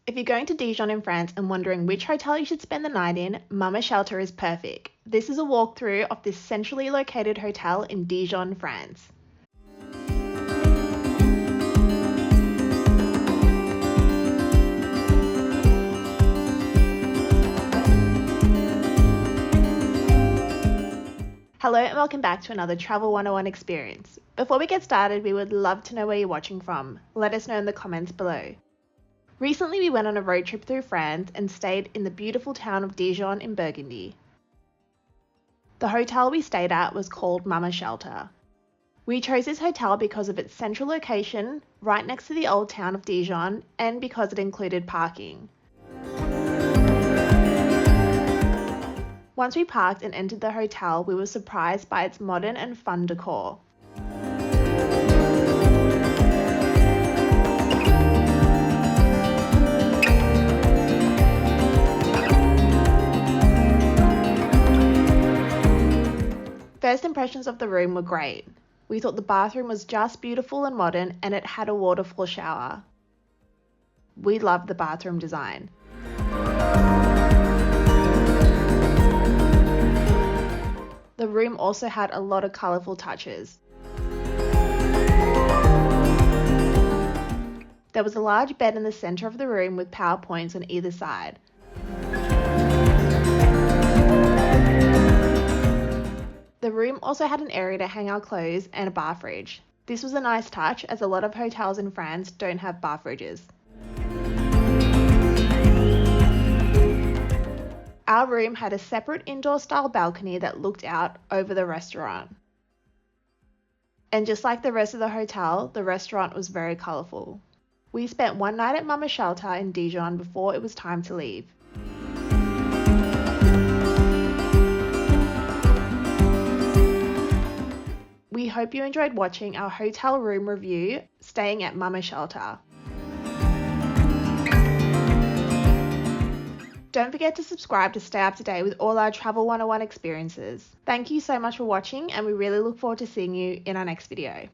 If you're going to Dijon in France and wondering which hotel you should spend the night in, Mama Shelter is perfect. This is a walkthrough of this centrally located hotel in Dijon, France. Hello and welcome back to another Travel 101 experience. Before we get started, we would love to know where you're watching from. Let us know in the comments below. Recently we went on a road trip through France and stayed in the beautiful town of Dijon in Burgundy. The hotel we stayed at was called Mama Shelter. We chose this hotel because of its central location, right next to the old town of Dijon, and because it included parking. Once we parked and entered the hotel, we were surprised by its modern and fun decor. First impressions of the room were great. We thought the bathroom was just beautiful and modern, and it had a waterfall shower. We loved the bathroom design. The room also had a lot of colourful touches. There was a large bed in the centre of the room with power points on either side. The room also had an area to hang our clothes and a bar fridge. This was a nice touch as a lot of hotels in France don't have bar fridges. Our room had a separate indoor-style balcony that looked out over the restaurant. And just like the rest of the hotel, the restaurant was very colourful. We spent one night at Mama Shelter in Dijon before it was time to leave. We hope you enjoyed watching our hotel room review, staying at Mama Shelter. Don't forget to subscribe to stay up to date with all our Travel 101 experiences. Thank you so much for watching, and we really look forward to seeing you in our next video.